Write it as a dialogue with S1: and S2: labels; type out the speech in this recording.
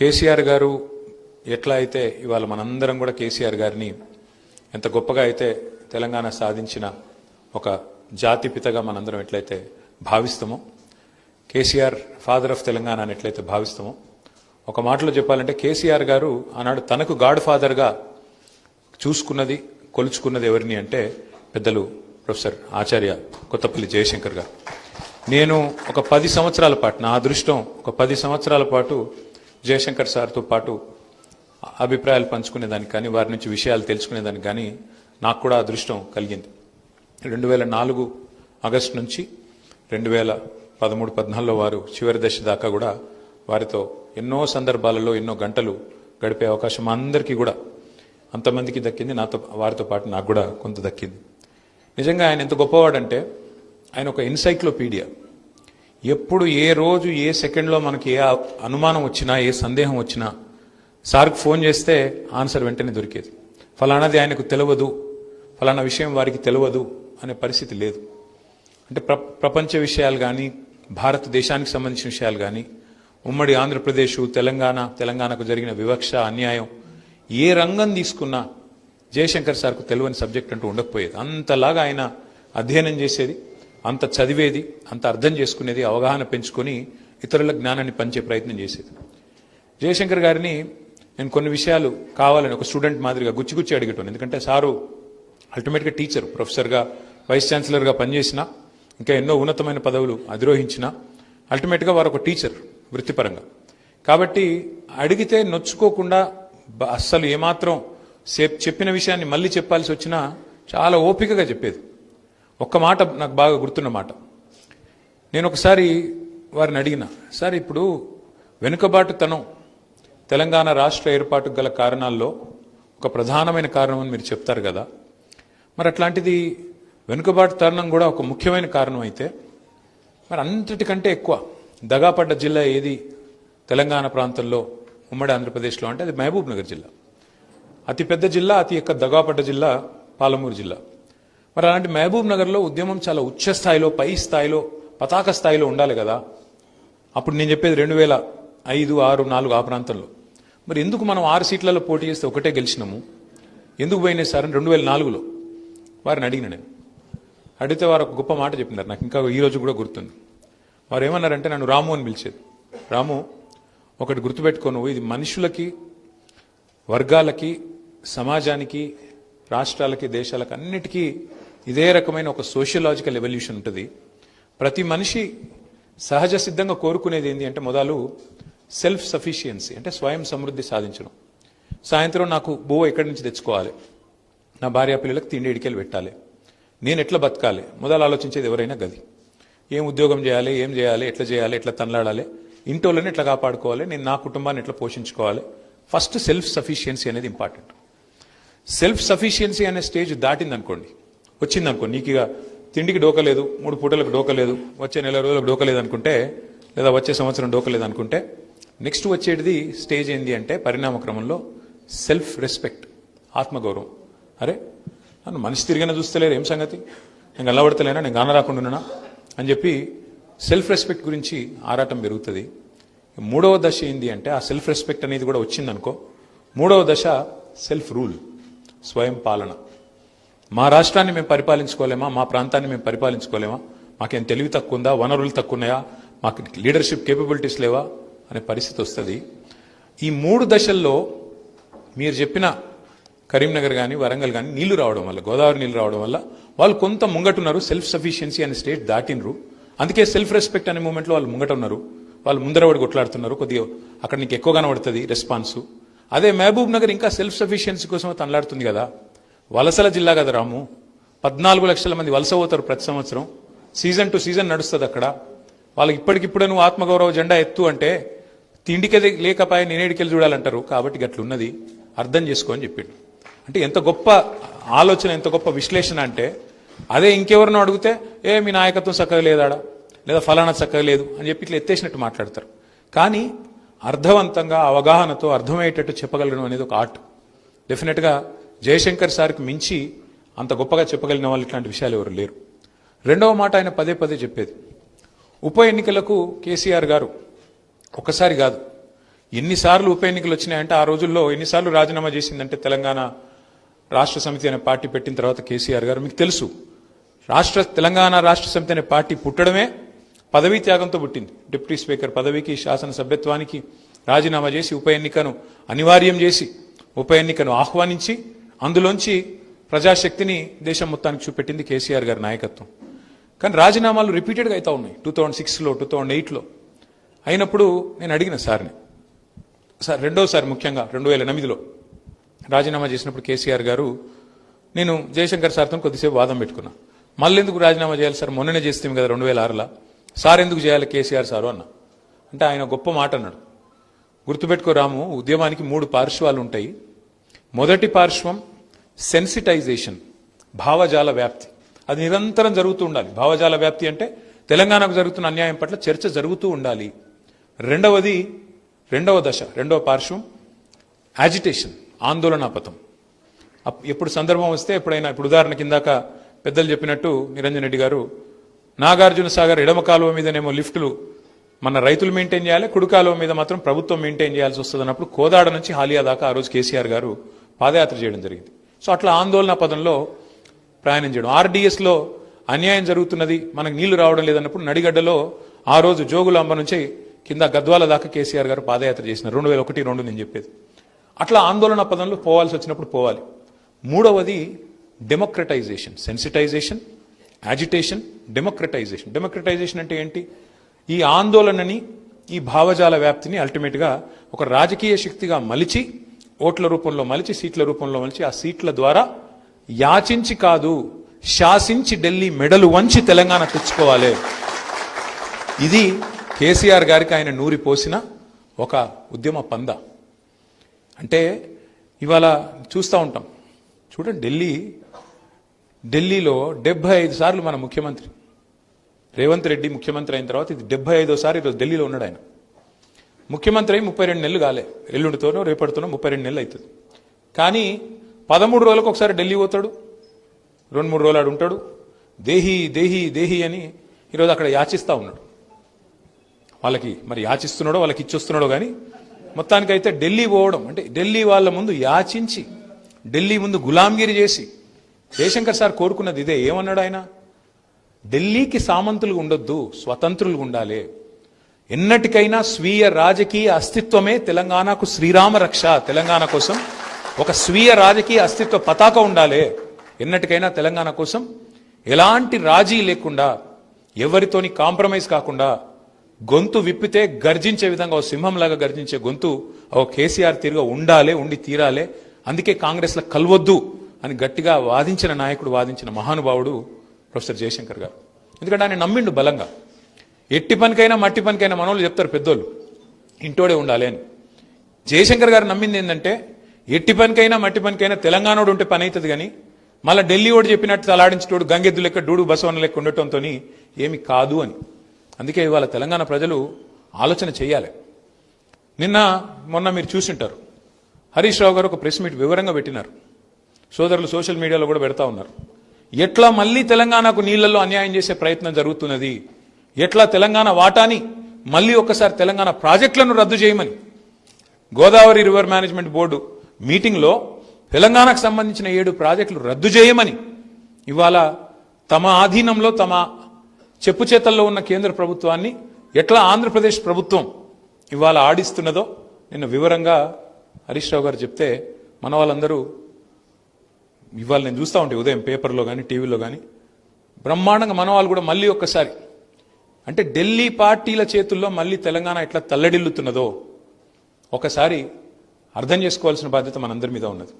S1: కేసీఆర్ గారు ఎట్లా అయితే ఇవాళ మనందరం కూడా కేసీఆర్ గారిని ఎంత గొప్పగా అయితే తెలంగాణ సాధించిన ఒక జాతిపితగా మనందరం ఎట్లయితే భావిస్తామో, కేసీఆర్ ఫాదర్ ఆఫ్ తెలంగాణ అని ఎట్లయితే భావిస్తామో, ఒక మాటలో చెప్పాలంటే కేసీఆర్ గారు ఆనాడు తనకు గాడ్ ఫాదర్గా చూసుకున్నది, కొలుచుకున్నది ఎవరిని అంటే పెద్దలు ప్రొఫెసర్ ఆచార్య కొత్తపల్లి జయశంకర్ గారు. నేను ఒక 10 సంవత్సరాల పాటు, నా అదృష్టం ఒక 10 సంవత్సరాల పాటు జయశంకర్ సార్తో పాటు అభిప్రాయాలు పంచుకునేదానికి కానీ, వారి నుంచి విషయాలు తెలుసుకునేదానికి కానీ నాకు కూడా అదృష్టం కలిగింది. 2004 ఆగస్టు నుంచి 2013-14 వారు చివరి దశ దాకా కూడా వారితో ఎన్నో సందర్భాలలో ఎన్నో గంటలు గడిపే అవకాశం అందరికీ కూడా అంతమందికి దక్కింది. నాతో వారితో పాటు నాకు కూడా కొంత దక్కింది. నిజంగా ఆయన ఎంత గొప్పవాడంటే ఆయన ఒక ఎన్సైక్లోపీడియా. ఎప్పుడు ఏ రోజు ఏ సెకండ్లో మనకి ఏ అనుమానం వచ్చినా, ఏ సందేహం వచ్చినా సార్కి ఫోన్ చేస్తే ఆన్సర్ వెంటనే దొరికేది. ఫలానాది ఆయనకు తెలియదు, ఫలానా విషయం వారికి తెలియదు అనే పరిస్థితి లేదు. అంటే ప్రపంచ విషయాలు కానీ, భారతదేశానికి సంబంధించిన విషయాలు కానీ, ఉమ్మడి ఆంధ్రప్రదేశ్, తెలంగాణకు జరిగిన వివక్ష, అన్యాయం, ఏ రంగం తీసుకున్నా జయశంకర్ సార్కు తెలియని సబ్జెక్ట్ అంటూ ఉండకపోయేది. అంతలాగా ఆయన అధ్యయనం చేసేది, అంత చదివేది, అంత అర్థం చేసుకునేది, అవగాహన పెంచుకొని ఇతరుల జ్ఞానాన్ని పంచే ప్రయత్నం చేసేది. జయశంకర్ గారిని నేను కొన్ని విషయాలు కావాలని ఒక స్టూడెంట్ మాదిరిగా గుచ్చి అడిగేటాను. ఎందుకంటే సారు అల్టిమేట్గా టీచర్, ప్రొఫెసర్గా, వైస్ ఛాన్సలర్గా పనిచేసినా, ఇంకా ఎన్నో ఉన్నతమైన పదవులు అధిరోహించిన అల్టిమేట్గా వారు ఒక టీచర్ వృత్తిపరంగా. కాబట్టి అడిగితే నొచ్చుకోకుండా, అస్సలు ఏమాత్రం చెప్పిన విషయాన్ని మళ్ళీ చెప్పాల్సి వచ్చినా చాలా ఓపికగా చెప్పేది. ఒక్క మాట నాకు బాగా గుర్తున్న మాట. నేను ఒకసారి వారిని అడిగిన, సార్ ఇప్పుడు వెనుకబాటుతనం తెలంగాణ రాష్ట్ర ఏర్పాటుకు గల కారణాల్లో ఒక ప్రధానమైన కారణం అని మీరు చెప్తారు కదా, మరి అట్లాంటిది వెనుకబాటుతనం కూడా ఒక ముఖ్యమైన కారణం అయితే మరి అంతటికంటే ఎక్కువ దగాపడ్డ జిల్లా ఏది తెలంగాణ ప్రాంతంలో, ఉమ్మడి ఆంధ్రప్రదేశ్లో అంటే అది మహబూబ్ నగర్ జిల్లా. అతిపెద్ద జిల్లా, అతి ఎక్కువ దగాపడ్డ జిల్లా పాలమూరు జిల్లా. మరి అలాంటి మహబూబ్ నగర్లో ఉద్యమం చాలా ఉచ్చ స్థాయిలో, పై స్థాయిలో, పతాక స్థాయిలో ఉండాలి కదా. అప్పుడు నేను చెప్పేది 2005, 2006, 2004 ఆ ప్రాంతంలో. మరి ఎందుకు మనం 6 సీట్లలో పోటీ చేస్తే ఒకటే గెలిచినాము, ఎందుకు పోయినాయి సార్ అని 2004లో వారిని అడిగిన. నేను అడిగితే వారు ఒక గొప్ప మాట చెప్పినారు, నాకు ఇంకా ఈరోజు కూడా గుర్తుంది. వారు ఏమన్నారంటే, నన్ను రాము అని పిలిచేది. రాము, ఒకటి గుర్తుపెట్టుకో, నువ్వు ఇది మనుషులకి, వర్గాలకి, సమాజానికి, రాష్ట్రాలకి, దేశాలకు అన్నిటికీ ఇదే రకమైన ఒక సోషియలాజికల్ ఎవల్యూషన్ ఉంటుంది. ప్రతి మనిషి సహజ సిద్ధంగా కోరుకునేది ఏంటి అంటే మొదలు సెల్ఫ్ సఫిషియన్సీ, అంటే స్వయం సమృద్ధి సాధించడం. సాయంత్రం నాకు ఎక్కడి నుంచి తెచ్చుకోవాలి, నా భార్య పిల్లలకు తిండి ఎడికెళ్ళి పెట్టాలి, నేను ఎట్లా బతకాలి, మొదలు ఆలోచించేది ఎవరైనా గది. ఏం ఉద్యోగం చేయాలి, ఏం చేయాలి, ఎట్లా తనలాడాలి, ఇంటోళ్ళని ఎట్లా కాపాడుకోవాలి, నేను నా కుటుంబాన్ని ఎట్లా పోషించుకోవాలి. ఫస్ట్ సెల్ఫ్ సఫిషియన్సీ అనేది ఇంపార్టెంట్. సెల్ఫ్ సఫిషియన్సీ అనే స్టేజ్ దాటిందనుకోండి, వచ్చిందనుకోండి, నీకు ఇక తిండికి డోకలేదు, 3 పూటలకు డోకలేదు, వచ్చే నెల రోజులకు డోకలేదు అనుకుంటే, లేదా వచ్చే సంవత్సరం డోకలేదు అనుకుంటే, నెక్స్ట్ వచ్చేది స్టేజ్ ఏంది అంటే పరిణామ క్రమంలో సెల్ఫ్ రెస్పెక్ట్, ఆత్మగౌరవం. అరే నన్ను మనిషి తిరిగిన చూస్తలేరు, ఏం సంగతి, నేను గల్లబడతలేనా, నేను గాన రాకుండా అని చెప్పి సెల్ఫ్ రెస్పెక్ట్ గురించి ఆరాటం పెరుగుతుంది. 3వ దశ ఏంది అంటే ఆ సెల్ఫ్ రెస్పెక్ట్ అనేది కూడా వచ్చిందనుకో, 3వ దశ సెల్ఫ్ రూల్, స్వయం పాలన. మా రాష్ట్రాన్ని మేము పరిపాలించుకోలేమా, మా ప్రాంతాన్ని మేము పరిపాలించుకోలేమా, మాకేం తెలివి తక్కువ ఉందా, వనరులు తక్కువ ఉన్నాయా, మాకు లీడర్షిప్ కేపబిలిటీస్ లేవా అనే పరిస్థితి వస్తుంది. ఈ 3 దశల్లో మీరు చెప్పిన కరీంనగర్ కానీ, వరంగల్ కానీ నీళ్లు రావడం వల్ల, గోదావరి నీళ్లు రావడం వల్ల వాళ్ళు కొంత ముంగటున్నారు, సెల్ఫ్ సఫిషియన్సీ అనే స్టేజ్ దాటినరు. అందుకే సెల్ఫ్ రెస్పెక్ట్ అనే మూమెంట్లో వాళ్ళు ముంగట ఉన్నారు, వాళ్ళు ముందరవాడి కొట్లాడుతున్నారు. కొద్దిగా అక్కడ నీకు ఎక్కువ కనబడుతుంది రెస్పాన్సు. అదే మహబూబ్ నగర్ ఇంకా సెల్ఫ్ సఫిషియన్సీ కోసం తనలాడుతుంది కదా. వలసల జిల్లా కదా రాము, 14 లక్షల మంది వలస పోతారు ప్రతి సంవత్సరం, సీజన్ టు సీజన్ నడుస్తుంది అక్కడ. వాళ్ళకి ఇప్పటికిప్పుడే నువ్వు ఆత్మగౌరవ జెండా ఎత్తు అంటే తిండికి లేకపోయా నేనేడికెళ్ళి చూడాలంటారు. కాబట్టి గట్లున్నది, అర్థం చేసుకో అని చెప్పిండు. అంటే ఎంత గొప్ప ఆలోచన, ఎంత గొప్ప విశ్లేషణ అంటే, అదే ఇంకెవరినో అడిగితే మీ నాయకత్వం చక్కగా లేదాడా, లేదా ఫలానా చక్కగా లేదు అని చెప్పి ఇట్లా ఎత్తేసినట్టు మాట్లాడతారు. కానీ అర్థవంతంగా, అవగాహనతో అర్థమయ్యేటట్టు చెప్పగలడం అనేది ఒక ఆర్ట్. డెఫినెట్గా జయశంకర్ సార్కి మించి అంత గొప్పగా చెప్పగలిగిన వాళ్ళు ఇట్లాంటి విషయాలు ఎవరు లేరు. 2వ మాట ఆయన పదే చెప్పేది, ఉప ఎన్నికలకు కేసీఆర్ గారు ఒకసారి కాదు ఎన్నిసార్లు ఉప ఎన్నికలు వచ్చినాయంటే ఆ రోజుల్లో ఎన్నిసార్లు రాజీనామా చేసిందంటే తెలంగాణ రాష్ట్ర సమితి అనే పార్టీ పెట్టిన తర్వాత కేసీఆర్ గారు మీకు తెలుసు తెలంగాణ రాష్ట్ర సమితి అనే పార్టీ పుట్టడమే పదవీ త్యాగంతో పుట్టింది. డిప్యూటీ స్పీకర్ పదవికి శాసనసభ్యత్వానికి రాజీనామా చేసి ఉప ఎన్నికను అనివార్యం చేసి ఉప ఎన్నికను ఆహ్వానించి అందులోంచి ప్రజాశక్తిని దేశం మొత్తానికి చూపెట్టింది కేసీఆర్ గారి నాయకత్వం. కానీ రాజీనామాలు రిపీటెడ్గా అవుతా ఉన్నాయి. 2006లో 2008లో అయినప్పుడు నేను అడిగిన సార్ని, సార్ రెండోసారి ముఖ్యంగా 2008లో రాజీనామా చేసినప్పుడు కేసీఆర్ గారు, నేను జయశంకర్ సార్తో కొద్దిసేపు వాదం పెట్టుకున్నా. మళ్ళీ ఎందుకు రాజీనామా చేయాలి సార్, మొన్ననే చేస్తాం కదా 2006లో, సార్ ఎందుకు చేయాలి కేసీఆర్ సారు అన్న. అంటే ఆయన గొప్ప మాట అన్నాడు, గుర్తుపెట్టుకో రాము, ఉద్యమానికి 3 పార్శ్వాలు ఉంటాయి. మొదటి పార్శ్వం సెన్సిటైజేషన్, భావజాల వ్యాప్తి. అది నిరంతరం జరుగుతూ ఉండాలి. భావజాల వ్యాప్తి అంటే తెలంగాణకు జరుగుతున్న అన్యాయం పట్ల చర్చ జరుగుతూ ఉండాలి. రెండవ దశ, రెండవ పార్శ్వం యాజిటేషన్, ఆందోళనాపథం. ఎప్పుడు సందర్భం వస్తే ఎప్పుడైనా, ఇప్పుడు ఉదాహరణ కిందాక పెద్దలు చెప్పినట్టు నిరంజన్ రెడ్డి గారు, నాగార్జున సాగర్ ఎడమ కాలువ మీదనేమో లిఫ్టులు మన రైతులు మెయింటైన్ చేయాలి, కుడి కాలువ మీద మాత్రం ప్రభుత్వం మెయింటైన్ చేయాల్సి వస్తుంది అన్నప్పుడు కోదాడ నుంచి హాలియా దాకా ఆ రోజు కేసీఆర్ గారు పాదయాత్ర చేయడం జరిగింది. సో అట్లా ఆందోళన పదంలో ప్రయాణం చేయడం. ఆర్డీఎస్లో అన్యాయం జరుగుతున్నది, మనకు నీళ్లు రావడం లేదన్నప్పుడు నడిగడ్డలో ఆ రోజు జోగులాంబ నుంచి కింద గద్వాల దాకా కేసీఆర్ గారు పాదయాత్ర చేసినారు. 2001-2 నేను చెప్పేది. అట్లా ఆందోళన పదంలో పోవాల్సి వచ్చినప్పుడు పోవాలి. మూడవది democratization, sensitization, agitation, democratization. Democratization అంటే ఏంటి? ఈ ఆందోళనని, ఈ భావజాల వ్యాప్తిని అల్టిమేట్గా ఒక రాజకీయ శక్తిగా మలిచి, ఓట్ల రూపంలో మలిచి, సీట్ల రూపంలో మలిచి, ఆ సీట్ల ద్వారా యాచించి కాదు శాసించి ఢిల్లీ మెడలు వంచి తెలంగాణ తెచ్చుకోవాలి. ఇది కేసీఆర్ గారికి ఆయన నూరి పోసిన ఒక ఉద్యమ పంద. అంటే ఇవాళ చూస్తూ ఉంటాం, చూడండి, ఢిల్లీలో 75 సార్లు మన ముఖ్యమంత్రి రేవంత్ రెడ్డి ముఖ్యమంత్రి అయిన తర్వాత ఇది 75వ సారి ఈరోజు ఢిల్లీలో ఉన్నాడు. ఆయన ముఖ్యమంత్రి అయి 32 నెలలు కాలే, ఎల్లుండితోనో రేపటితోనో 32 నెలలు అవుతుంది. కానీ 13 రోజులకు ఒకసారి ఢిల్లీ పోతాడు, 2-3 రోజులు ఆడు ఉంటాడు, దేహి దేహి దేహి అని ఈరోజు అక్కడ యాచిస్తూ ఉన్నాడు. వాళ్ళకి మరి యాచిస్తున్నాడో వాళ్ళకి ఇచ్చొస్తున్నాడో కానీ మొత్తానికైతే ఢిల్లీ పోవడం అంటే ఢిల్లీ వాళ్ళ ముందు యాచించి, ఢిల్లీ ముందు గులాంగిరి చేసి, జయశంకర్ సార్ కోరుకున్నది ఇదే. ఏమన్నాడు ఆయన? ఢిల్లీకి సామంతులు ఉండొద్దు, స్వతంత్రులు ఉండాలి. ఎన్నటికైనా స్వీయ రాజకీయ అస్తిత్వమే తెలంగాణకు శ్రీరామ రక్ష. తెలంగాణ కోసం ఒక స్వీయ రాజకీయ అస్తిత్వ పతాక ఉండాలి. ఎన్నటికైనా తెలంగాణ కోసం ఎలాంటి రాజీ లేకుండా, ఎవరితోని కాంప్రమైజ్ కాకుండా, గొంతు విప్పితే గర్జించే విధంగా, ఓ సింహంలాగా గర్జించే గొంతు ఓ కేసీఆర్ తీరుగా ఉండాలి, ఉండి తీరాలి. అందుకే కాంగ్రెస్లో కలవద్దు అని గట్టిగా వాదించిన నాయకుడు, వాదించిన మహానుభావుడు ప్రొఫెసర్ జయశంకర్ గారు. ఎందుకంటే ఆయన నమ్మిండు బలంగా. ఎట్టి పనికైనా మట్టి పనికైనా మనోళ్ళు చెప్తారు పెద్దోళ్ళు, ఇంటోడే ఉండాలి అని. జయశంకర్ గారు నమ్మింది ఏంటంటే ఎట్టి పనికైనా మట్టి పనికైనా తెలంగాణోడు ఉంటే పని అవుతుంది, కానీ మళ్ళీ ఢిల్లీ ఓడి చెప్పినట్టు తలాడించేటోడు గంగెద్దు లెక్క డూడు బసవన్న లెక్క ఉండటంతో ఏమి కాదు అని. అందుకే ఇవాళ తెలంగాణ ప్రజలు ఆలోచన చేయాలి. మొన్న మీరు చూసింటారు, హరీష్ రావు గారు ఒక ప్రెస్ మీట్ వివరంగా పెట్టినారు. సోదరులు సోషల్ మీడియాలో కూడా పెడతా ఉన్నారు. ఎట్లా మళ్ళీ తెలంగాణకు నీళ్లలో అన్యాయం చేసే ప్రయత్నం జరుగుతున్నది, ఎట్లా తెలంగాణ వాటాని మళ్ళీ ఒక్కసారి తెలంగాణ ప్రాజెక్టులను రద్దు చేయమని గోదావరి రివర్ మేనేజ్మెంట్ బోర్డు మీటింగ్లో తెలంగాణకు సంబంధించిన 7 ప్రాజెక్టులు రద్దు చేయమని ఇవాళ తమ ఆధీనంలో, తమ చెప్పు చేతల్లో ఉన్న కేంద్ర ప్రభుత్వాన్ని ఎట్లా ఆంధ్రప్రదేశ్ ప్రభుత్వం ఇవాళ ఆడిస్తున్నదో నిన్న వివరంగా హరీష్ రావు గారు చెప్తే మన వాళ్ళందరూ ఇవాళ నేను చూస్తూ ఉంటే ఉదయం పేపర్లో కానీ టీవీలో కానీ బ్రహ్మాండంగా మన వాళ్ళు కూడా మళ్ళీ ఒక్కసారి, అంటే ఢిల్లీ పార్టీల చేతుల్లో మళ్ళీ తెలంగాణ ఎట్లా తల్లడిల్లుతున్నదో ఒకసారి అర్థం చేసుకోవాల్సిన బాధ్యత మనందరి మీద ఉన్నది.